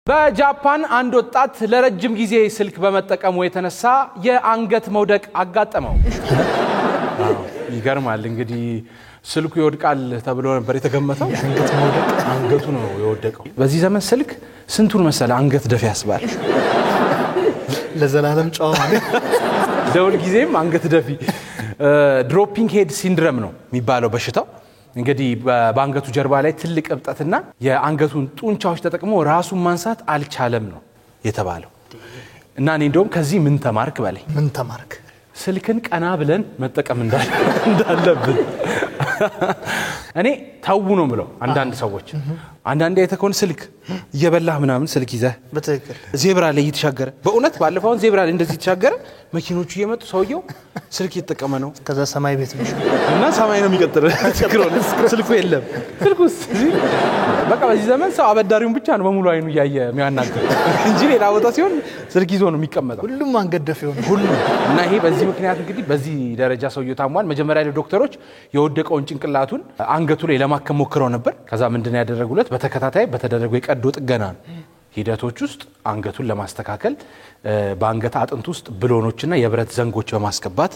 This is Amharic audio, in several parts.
በጃፓን አንድ ወጣት ለረጅም ጊዜ ስልክ በመጠቀሙ የተነሳ የአንገት መውደቅ አጋጠመው። ይገርማል እንግዲህ ስልኩ ይወድቃል ተብሎ ነበር የተገመተው። የአንገት መውደቅ አንገቱ ነው የወደቀው። በዚህ ዘመን ስልክ ስንቱን መሰለ አንገት ደፍ ያስባል። ለዘላለም ጫው ማለት ደውል ጊዜም አንገት ደፊ ድሮፒንግ ሄድ ሲንድሮም ነው የሚባለው በሽታው። እንግዲህ በአንገቱ ጀርባ ላይ ትልቅ እብጠትና የአንገቱን ጡንቻዎች ተጠቅሞ ራሱን ማንሳት አልቻለም ነው የተባለው። እና እኔ እንደውም ከዚህ ምን ተማርክ በላይ ምን ተማርክ? ስልክን ቀና ብለን መጠቀም እንዳለብን እኔ ታው ነው ብለው አንዳንድ ሰዎች አንዳንዴ የተኮን ስልክ እየበላህ ምናምን ስልክ ይዘህ በትክክል ዜብራ ላይ እየተሻገረ በእውነት ባለፈው ዜብራ ላይ እንደዚህ ተሻገረ መኪኖቹ እየመጡ ሰውየው ስልክ እየተጠቀመ ነው። ከዛ ሰማይ ቤት ነው እና ሰማይ ነው የሚቀጥለው ስልኩ የለም። ስልኩስ በቃ በዚህ ዘመን ሰው አበዳሪውን ብቻ ነው በሙሉ አይኑ ያየ የሚያናገር እንጂ ሌላ ቦታ ሲሆን ስልክ ይዞ ነው የሚቀመጠው። ሁሉም አንገት ደፍ ይሆን ሁሉ እና ይሄ በዚህ ምክንያት እንግዲህ በዚህ ደረጃ ሰውየው ታሟል። መጀመሪያ ላይ ዶክተሮች የወደቀውን ጭንቅላቱን አንገቱ ላይ ለማከም ሞክረው ነበር። ከዛ ምንድነው ያደረጉለት? በተከታታይ በተደረገው የቀዶ ጥገና ሂደቶች ውስጥ አንገቱን ለማስተካከል በአንገት አጥንት ውስጥ ብሎኖችና የብረት ዘንጎች በማስገባት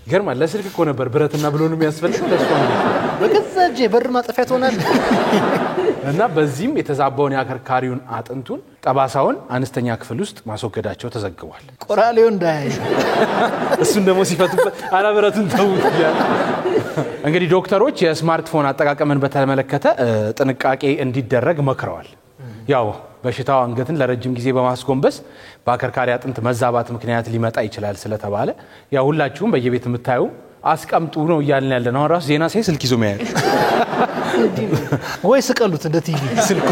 ይገርማል። ለስልክ እኮ ነበር ብረትና ብሎን የሚያስፈልገው ለሱ አንገት በገዛ እጄ በር ማጥፊያ ትሆናል። እና በዚህም የተዛባውን ያከርካሪውን አጥንቱን ጠባሳውን አነስተኛ ክፍል ውስጥ ማስወገዳቸው ተዘግቧል። ቆራሌው እንዳይ እሱን ደግሞ ሲፈቱበት አላብረቱን ተውት ይላል። እንግዲህ ዶክተሮች የስማርትፎን አጠቃቀምን በተመለከተ ጥንቃቄ እንዲደረግ መክረዋል። ያው በሽታው አንገትን ለረጅም ጊዜ በማስጎንበስ በአከርካሪ አጥንት መዛባት ምክንያት ሊመጣ ይችላል ስለተባለ ያው ሁላችሁም በየቤት የምታዩ አስቀምጡ ነው እያልን ያለነው። ራስ ዜና ሳይ ስልክ ይዞ መያዝ ወይ ስቀሉት እንደ ቲቪ ስልኩ